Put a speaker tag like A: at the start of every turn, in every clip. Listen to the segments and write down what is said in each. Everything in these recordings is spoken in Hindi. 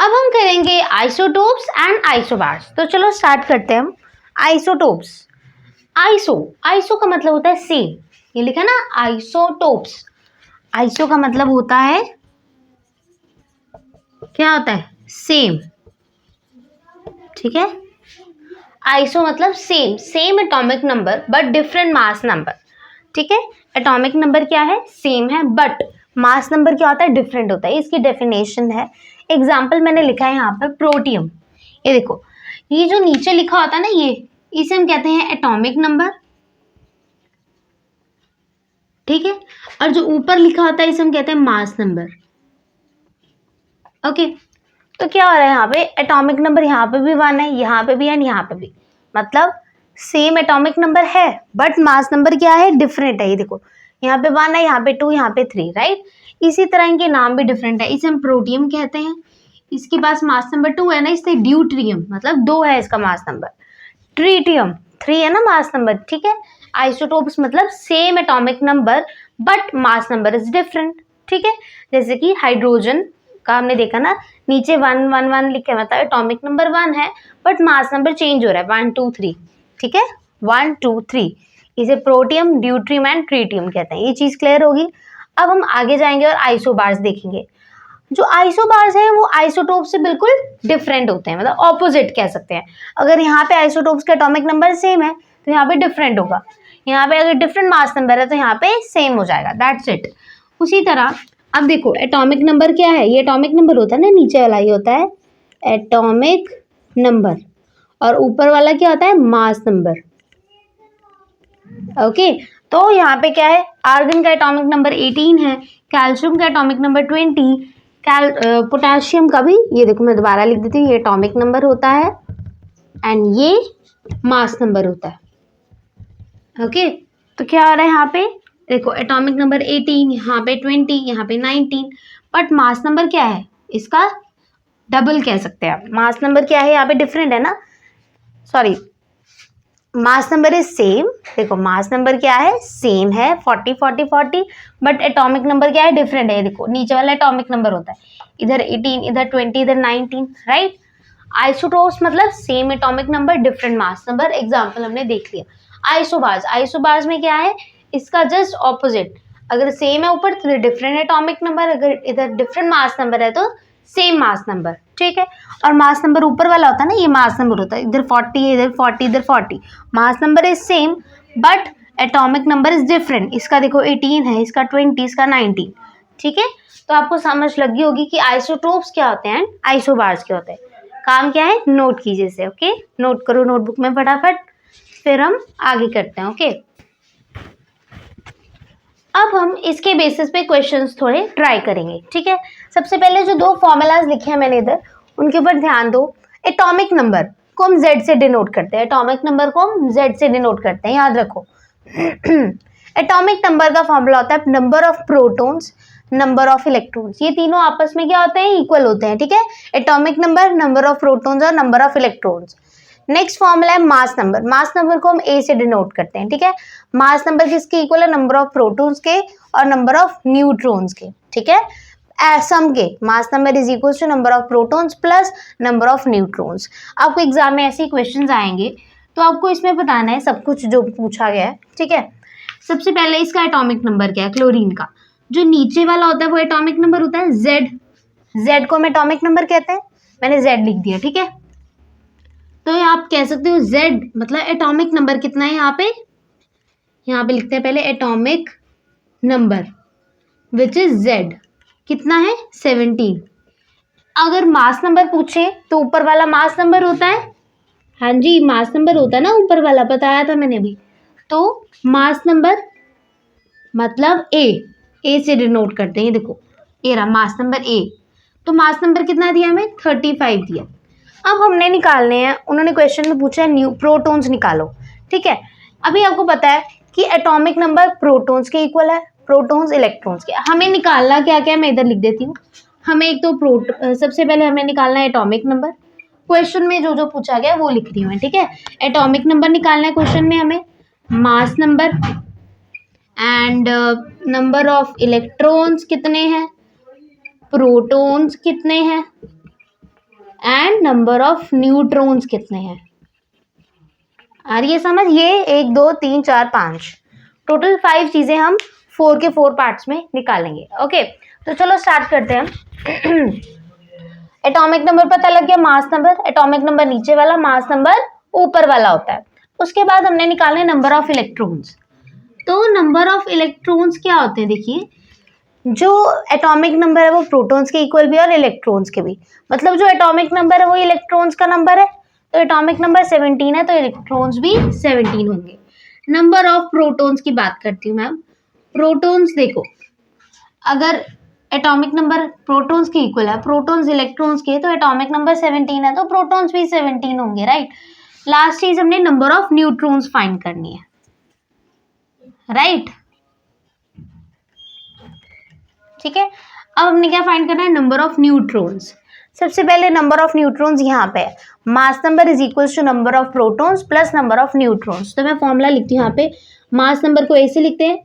A: अब हम करेंगे आइसोटोप्स एंड आइसोबार्स। तो चलो स्टार्ट करते हैं हम। आइसोटोप्स, आइसो का मतलब होता है सेम, ये लिखा ना आइसोटोप्स। आइसो का मतलब होता है, क्या होता है, सेम, ठीक है। आइसो मतलब same, same atomic number but different mass number, ठीक है। एटॉमिक नंबर क्या है, सेम है, बट मास नंबर क्या होता है, डिफरेंट होता है। इसकी डेफिनेशन है, एग्जाम्पल मैंने लिखा है यहाँ पर प्रोटियम। ये देखो, ये जो नीचे लिखा होता है ना, ये इसे हम कहते हैं एटॉमिक नंबर, ठीक है। और जो ऊपर लिखा होता है इसे हम कहते हैं मास नंबर, ओके। तो क्या हो रहा है यहाँ पे, एटॉमिक नंबर यहाँ पे भी 1 है, यहाँ पे भी एंड यहाँ पे भी, मतलब सेम एटॉमिक नंबर है बट मास नंबर क्या है, डिफरेंट है। ये देखो, यहाँ पे 1 है, यहाँ पे 2, यहाँ पे 3, राइट। इसी तरह इनके नाम भी डिफरेंट है, इसे हम प्रोटियम कहते हैं। इसके पास मास नंबर 2 है ना, इसलिए ड्यूट्रियम, मतलब 2 है इसका मास नंबर। ट्रीटियम 3 है ना मास नंबर, ठीक है। आइसोटोप्स मतलब same atomic number but mass number is different, ठीक है। जैसे कि हाइड्रोजन का हमने देखा ना, नीचे 1 1 1 लिखे, मतलब एटॉमिक नंबर 1 है बट मास नंबर चेंज हो रहा है, 1 2 3, ठीक है, 1 2 3। इसे प्रोटियम, ड्यूट्रियम एंड ट्रीटियम कहते हैं। ये चीज क्लियर होगी। अब हम आगे जाएंगे और आइसोबार्स देखेंगे। जो आइसोबार्स है वो आइसोटोप से बिल्कुल डिफरेंट होते हैं, मतलब ऑपोजिट कह सकते हैं। अगर यहाँ पे आइसोटोप्स का एटॉमिक नंबर सेम है तो यहाँ पे डिफरेंट होगा, यहाँ पे अगर डिफरेंट मास नंबर है तो यहाँ पे सेम हो जाएगा, दैट्स इट। उसी तरह अब देखो, एटॉमिक नंबर क्या है, ये एटॉमिक नंबर होता है ना, नीचे वाला ये होता है एटॉमिक नंबर, और ऊपर वाला क्या होता है, मास नंबर, ओके। तो यहाँ पे क्या है, आर्गन का एटॉमिक नंबर 18 है, कैल्शियम का एटॉमिक नंबर 20, पोटेशियम का भी, ये देखो मैं दोबारा लिख देती हूँ, ये एटॉमिक नंबर होता है एंड ये मास नंबर होता है, ओके। तो क्या हो रहा है यहाँ पे, देखो एटॉमिक नंबर 18, यहाँ पे 20, यहाँ पे 19, बट मास नंबर क्या है, इसका डबल कह सकते हैं आप। मास नंबर क्या है यहाँ पे, डिफरेंट है ना, sorry, mass number is same. देखो मास नंबर क्या है, सेम है, 40 40 40, बट एटॉमिक नंबर क्या है, डिफरेंट है। देखो नीचे वाला एटॉमिक नंबर होता है, इधर 18, इधर 20, इधर 19, राइट। आइसोटोप्स मतलब same atomic number, different mass number. Example हमने देख लिया। आइसोबार्स, आइसोबार्स में क्या है, इसका जस्ट ऑपोजिट, अगर सेम है ऊपर तो डिफरेंट एटॉमिक नंबर, अगर इधर डिफरेंट मास नंबर है तो सेम मास नंबर, ठीक है। और मास नंबर ऊपर वाला होता है ना, ये मास नंबर होता है, इधर 40 है, इधर 40, इधर 40, मास number is same but atomic number is different. इसका देखो 18 है, इसका 20, इसका 19, ठीक है। तो आपको समझ लगी होगी कि आइसोटोप्स क्या होते हैं, आइसोबार्स क्या होते हैं। काम क्या है, नोट कीजिए इसे, ओके। नोट करो नोटबुक में फटाफट, फिर हम आगे करते हैं, ओके। अब हम इसके बेसिस पे क्वेश्चंस थोड़े ट्राई करेंगे, ठीक है। सबसे पहले जो 2 फॉर्मूलाज लिखे हैं मैंने इधर, उनके ऊपर ध्यान दो। एटॉमिक नंबर को हम Z से डिनोट करते हैं, एटॉमिक नंबर को हम Z से डिनोट करते हैं, याद रखो। एटॉमिक नंबर का फॉर्मूला होता है number of protons, number of electrons, ये तीनों आपस में क्या होते हैं, इक्वल होते हैं, ठीक है। Atomic number, number of protons और number of electrons. Next formula है मास नंबर, मास नंबर को हम A से डिनोट करते हैं, ठीक है। मास नंबर किसके इक्वल है, नंबर ऑफ प्रोटॉन्स के और नंबर ऑफ न्यूट्रॉन्स के, ठीक है। सम के mass number is equal to number of protons plus number of neutrons. आपको एग्जाम में ऐसे क्वेश्चंस आएंगे तो आपको इसमें बताना है सब कुछ जो पूछा गया है, ठीक है। सबसे पहले इसका एटॉमिक नंबर क्या है, क्लोरीन का जो नीचे वाला होता है वो एटॉमिक नंबर होता है Z, Z को हम एटॉमिक नंबर कहते हैं, मैंने Z लिख दिया, ठीक है। तो आप कह सकते हो Z मतलब एटॉमिक नंबर कितना है, यहाँ पे लिखते हैं पहले atomic number which is Z, कितना है 17। अगर मास नंबर पूछे तो ऊपर वाला मास नंबर होता है, हाँ जी मास नंबर होता है ना ऊपर वाला, बताया था मैंने भी। तो मास नंबर मतलब A से डिनोट करते हैं, देखो ये रहा मास नंबर A। तो मास नंबर कितना दिया हमें, 35 दिया। अब हमने निकालने हैं, उन्होंने क्वेश्चन में पूछा है न्यू प्रोटॉन्स निकालो, ठीक है। अभी आपको पता है कि एटॉमिक नंबर प्रोटॉन्स के इक्वल है, प्रोटॉन्स इलेक्ट्रॉन्स के। हमें निकालना क्या क्या है, मैं इधर लिख देती हूँ। हमें एक तो सबसे पहले हमें निकालना है एटॉमिक नंबर, क्वेश्चन में जो जो पूछा गया वो लिख रही हूँ मैं, ठीक है। एटॉमिक नंबर निकालना है क्वेश्चन में हमें, mass number and number of electrons कितने हैं, प्रोटॉन्स कितने हैं, एंड नंबर ऑफ न्यूट्रॉन्स कितने हैं। आ रही है समझ? ये 1 2 3 4 5 टोटल 5 चीजें हम 4 के 4 पार्ट्स में निकालेंगे। ओके, तो चलो स्टार्ट करते हैं। एटॉमिक नंबर पता लग गया, मास नंबर। एटॉमिक नंबर नीचे वाला, मास नंबर ऊपर वाला होता है। उसके बाद हमने निकालने नंबर ऑफ इलेक्ट्रॉन्स। तो नंबर ऑफ इलेक्ट्रॉन्स क्या होते हैं, देखिए जो एटॉमिक नंबर है वो प्रोटॉन्स के इक्वल भी और इलेक्ट्रॉन्स के भी। मतलब जो एटॉमिक नंबर है वो इलेक्ट्रॉन्स का नंबर है, तो एटॉमिक नंबर 17 है तो इलेक्ट्रॉन्स भी 17 होंगे। नंबर ऑफ प्रोटॉन्स की बात करती हूँ मैम। प्रोटॉन्स देखो, अगर एटॉमिक नंबर प्रोटॉन्स के इक्वल है, प्रोटॉन्स इलेक्ट्रॉन्स के, तो एटॉमिक नंबर 17 है तो प्रोटॉन्स भी 17 होंगे, राइट। लास्ट चीज हमने नंबर ऑफ न्यूट्रॉन्स फाइंड करनी है, राइट। ठीक है, अब हमने क्या फाइंड करना है, नंबर ऑफ न्यूट्रॉन्स। सबसे पहले नंबर ऑफ न्यूट्रॉन्स यहाँ पे है, mass number is equal to number of protons plus number of neutrons. तो मैं फॉर्मूला लिखती हूँ यहाँ पे, मास नंबर को ऐसे लिखते हैं,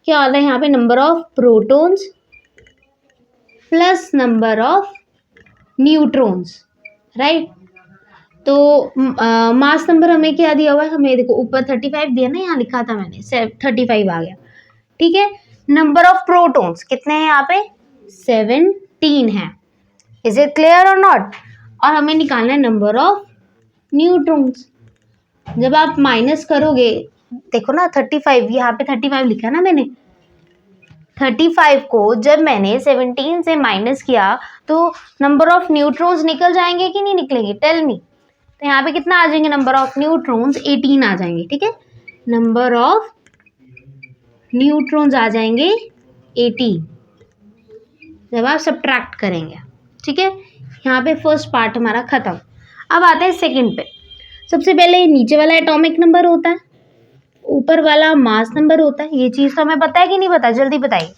A: क्या होता है यहाँ पे, number of protons plus number of neutrons, right. तो मास नंबर हमें क्या दिया हुआ है, हमें देखो ऊपर 35 दिया ना, यहाँ लिखा था मैंने 35 आ गया, ठीक है। नंबर ऑफ प्रोटॉन्स कितने हैं यहाँ पे, 17 है। इज इट क्लियर और नॉट? और हमें निकालना है नंबर ऑफ न्यूट्रॉन्स। जब आप माइनस करोगे, देखो ना 35, यहाँ पे 35 लिखा ना मैंने, 35 को जब मैंने 17 से माइनस किया तो नंबर ऑफ न्यूट्रॉन्स निकल जाएंगे कि नहीं निकलेंगे, टेल मी। तो यहाँ पे कितना आ जाएंगे, नंबर ऑफ न्यूट्रॉन्स 18 आ जाएंगे, ठीक है। नंबर ऑफ न्यूट्रॉन्स आ जाएंगे 18 जब आप सब्ट्रैक्ट करेंगे, ठीक है। यहाँ पे फर्स्ट पार्ट हमारा खत्म। अब आते हैं सेकंड पे। सबसे पहले नीचे वाला एटॉमिक नंबर होता है, ऊपर वाला मास नंबर होता है। ये चीज तो हमें पता है कि नहीं पता, जल्दी बताइए।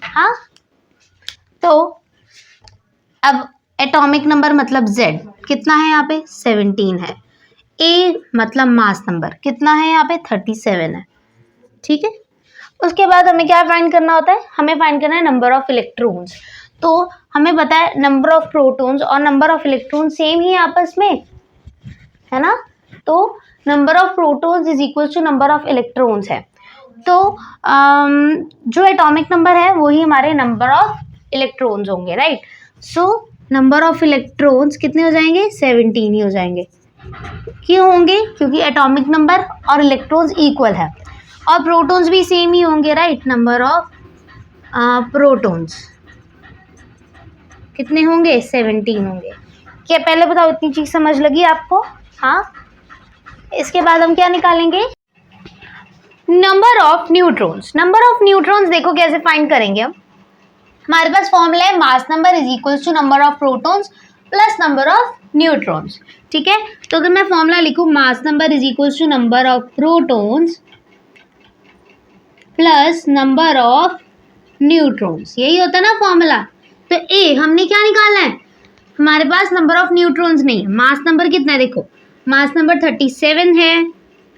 A: हाँ, तो अब एटॉमिक नंबर मतलब Z कितना है यहाँ पे, 17 है। A मतलब मास नंबर कितना है यहाँ पे, 37 है, ठीक है। उसके बाद हमें क्या फाइंड करना होता है, हमें फाइंड करना है नंबर ऑफ इलेक्ट्रॉन्स। तो हमें पता है नंबर ऑफ प्रोटॉन्स और नंबर ऑफ इलेक्ट्रॉन सेम ही है आपस में, है ना। तो number of protons is equal to number of electrons है। तो जो एटॉमिक नंबर है वही हमारे नंबर ऑफ इलेक्ट्रॉन्स होंगे, right. So number of electrons कितने हो जाएंगे, 17 ही हो जाएंगे। क्यों होंगे, क्योंकि एटॉमिक नंबर और इलेक्ट्रॉन्स इक्वल है और प्रोटॉन्स भी सेम ही होंगे, राइट। नंबर ऑफ प्रोटॉन्स कितने होंगे, 17 होंगे। क्या पहले बताओ, इतनी चीज समझ लगी आपको? हाँ, इसके बाद हम क्या निकालेंगे, number of neutrons. Number of neutrons देखो कैसे फाइंड करेंगे हम। हमारे पास फॉर्मूला है, mass number is equal to number of protons plus number of neutrons, ठीक है। तो अगर मैं फॉर्मूला लिखूं, mass number is equal to number of protons plus number of neutrons, यही होता है ना फॉर्मूला। तो ए हमने क्या निकालना है, हमारे पास नंबर ऑफ न्यूट्रॉन्स नहीं है, मास नंबर कितना है, देखो मास नंबर 37 है,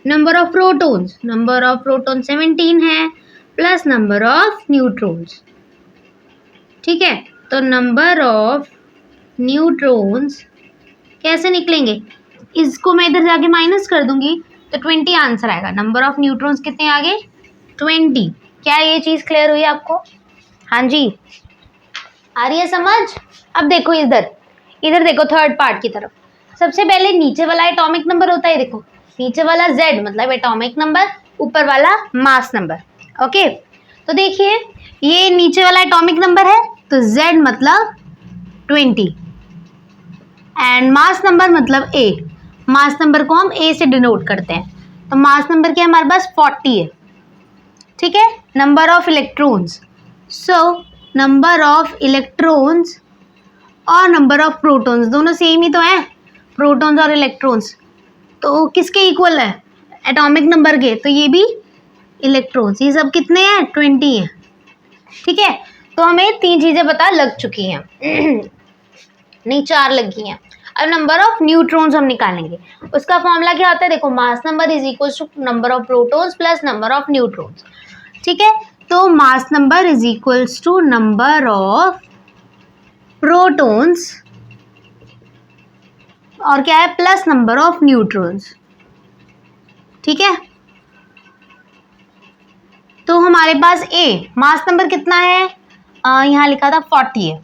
A: नंबर ऑफ प्रोटॉन्स 17 है प्लस नंबर ऑफ न्यूट्रॉन्स, ठीक है। तो नंबर ऑफ न्यूट्रॉन्स कैसे निकलेंगे, इसको मैं इधर जाके माइनस कर दूंगी तो 20 आंसर आएगा। नंबर ऑफ न्यूट्रॉन्स कितने आ गए, 20। क्या ये चीज क्लियर हुई आपको? हाँ जी, आ रही है समझ? अब देखो इधर देखो थर्ड पार्ट की तरफ। सबसे पहले नीचे वाला एटॉमिक नंबर होता है, देखो नीचे वाला Z मतलब एटॉमिक नंबर, ऊपर वाला मास नंबर, ओके। तो देखिए ये नीचे वाला एटॉमिक नंबर है तो Z मतलब 20 एंड मास नंबर मतलब A। मास नंबर को हम A से डिनोट करते हैं, तो मास नंबर क्या है हमारे पास, 40 है, ठीक है। Number of electrons, so number of electrons और नंबर ऑफ प्रोटॉन्स दोनों सेम ही तो है, प्रोटॉन्स और इलेक्ट्रॉन्स। तो किसके इक्वल है, एटॉमिक नंबर के, तो ये भी इलेक्ट्रॉन्स। ये सब कितने हैं, 20 हैं, ठीक है। तो हमें 3 चीजें पता लग चुकी हैं नहीं 4 लगी हैं। अब नंबर ऑफ न्यूट्रॉन्स हम निकालेंगे, उसका फॉर्मूला क्या होता है, देखो mass number is equal to number of protons plus number of neutrons, ठीक है। तो mass number is equals to number of protons और क्या है, प्लस नंबर ऑफ न्यूट्रॉन्स। ठीक है, तो हमारे पास ए मास नंबर कितना है, यहाँ लिखा था 40 है।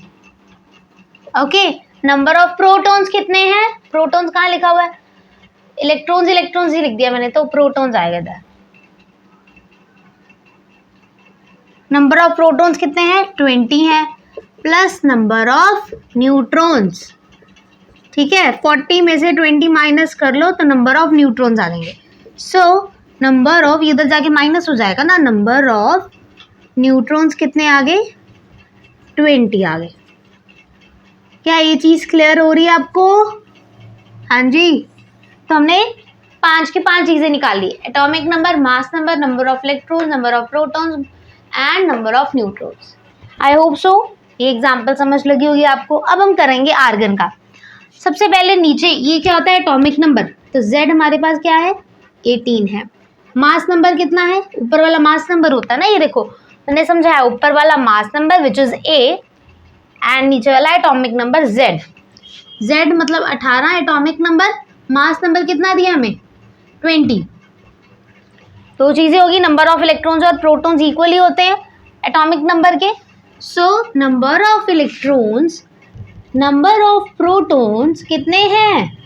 A: ओके, नंबर ऑफ प्रोटॉन्स कितने हैं, प्रोटॉन्स कहाँ लिखा हुआ है, इलेक्ट्रॉन्स इलेक्ट्रॉन्स ही लिख दिया मैंने, तो प्रोटॉन्स आएगा इधर। नंबर ऑफ प्रोटॉन्स कितने हैं, 20 है, प्लस नंबर ऑफ न्यूट्रॉन्स। ठीक है, 40 में से 20 माइनस कर लो तो नंबर ऑफ न्यूट्रॉन्स आ जाएंगे। सो नंबर ऑफ, इधर जाके माइनस हो जाएगा ना, नंबर ऑफ न्यूट्रॉन्स कितने आ गए, 20 आ गए। क्या ये चीज़ क्लियर हो रही है आपको? हाँ जी, तो हमने 5 की 5 चीज़ें निकाली, atomic number, mass number, number of electrons, number of protons and number of neutrons. I hope so ये एग्जाम्पल समझ लगी होगी आपको। अब हम करेंगे आर्गन का। सबसे पहले नीचे ये क्या होता है, एटॉमिक नंबर, तो Z हमारे पास क्या है, 18 है। मास नंबर कितना है, ऊपर वाला मास नंबर होता है ना, ये देखो मैंने समझाया, ऊपर वाला mass number which is A and नीचे वाला एटॉमिक नंबर Z। Z मतलब 18 एटॉमिक नंबर, मास नंबर कितना दिया हमें, 20। दो चीज़ें होगी, नंबर ऑफ इलेक्ट्रॉन्स और प्रोटॉन्स इक्वली होते हैं एटॉमिक नंबर के। सो number of electrons, number of protons कितने हैं,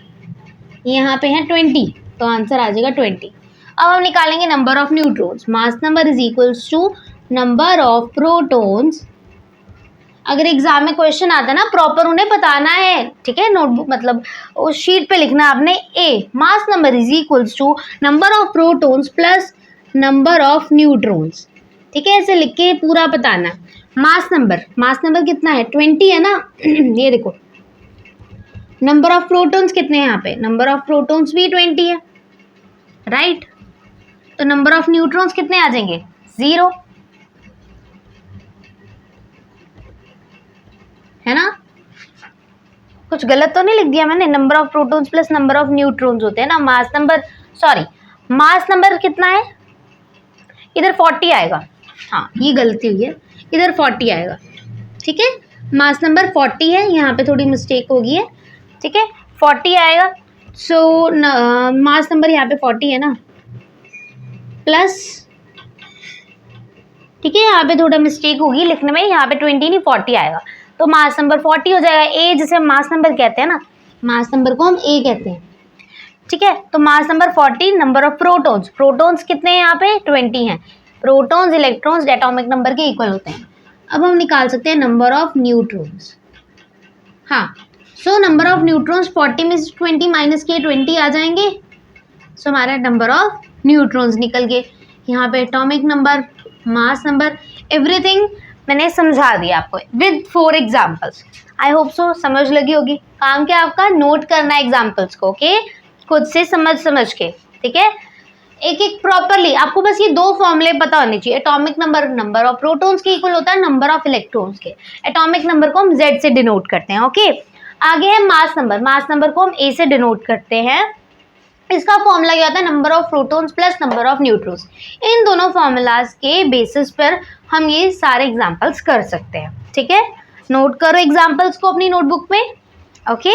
A: यहाँ पे हैं 20, तो आंसर आ जाएगा 20। अब हम निकालेंगे number of neutrons, mass number is equals to number of protons. अगर एग्जाम में क्वेश्चन आता है ना, प्रॉपर उन्हें बताना है, ठीक है, नोटबुक मतलब उस शीट पे लिखना आपने, A mass number is equals to number of protons plus number of neutrons. ठीक है, ऐसे लिख के पूरा बताना। मास नंबर कितना है, 20 है ना ये देखो, नंबर ऑफ प्रोटॉन्स कितने हैं यहाँ पे, नंबर ऑफ प्रोटॉन्स भी 20 है, राइट। तो नंबर ऑफ न्यूट्रॉन्स कितने आ जाएंगे, 0, है ना। कुछ गलत तो नहीं लिख दिया मैंने, number of protons plus number of neutrons होते हैं ना, मास नंबर कितना है, इधर 40 आएगा, हाँ ये गलती हुई है, इधर 40 आएगा। ठीक है, मास नंबर 40 है, यहाँ पे थोड़ी मिस्टेक होगी है, ठीक है, 40 आएगा। सो मास नंबर यहाँ पे 40 है ना, प्लस, ठीक है, यहाँ पे थोड़ा मिस्टेक होगी लिखने में, यहाँ पे 20 नहीं 40 आएगा, तो मास नंबर 40 हो जाएगा। ए जिसे हम मास नंबर कहते हैं ना, मास नंबर को हम ए कहते हैं। ठीक है, तो mass number 40, number of protons कितने हैं यहाँ पे, 20 हैं। प्रोटॉन्स इलेक्ट्रॉन्स एटॉमिक नंबर के इक्वल होते हैं। अब हम निकाल सकते हैं नंबर ऑफ न्यूट्रॉन्स। हाँ, सो नंबर ऑफ न्यूट्रॉन्स 40 में से 20 माइनस किए 20 आ जाएंगे, सो हमारा नंबर ऑफ न्यूट्रॉन्स निकल गए। यहाँ पे atomic number, mass number, everything मैंने समझा दिया आपको with 4 examples. I hope so समझ लगी होगी। काम क्या आपका, नोट करना है एग्जाम्पल्स को, ओके, खुद से समझ के, ठीक है, एक एक प्रॉपरली। आपको बस ये 2 फॉर्मूले पता होने चाहिए, atomic number number of protons के इक्वल होता है नंबर ऑफ इलेक्ट्रॉन्स के। एटॉमिक नंबर को हम Z से डिनोट करते हैं, ओके। आगे है मास नंबर को हम A से डिनोट करते हैं। इसका फॉर्मूला क्या होता है, number of protons plus number of neutrons. इन दोनों फॉर्मूलाज के बेसिस पर हम ये सारे एग्जाम्पल्स कर सकते हैं। ठीक है, नोट करो एग्जाम्पल्स को अपनी नोटबुक में, ओके।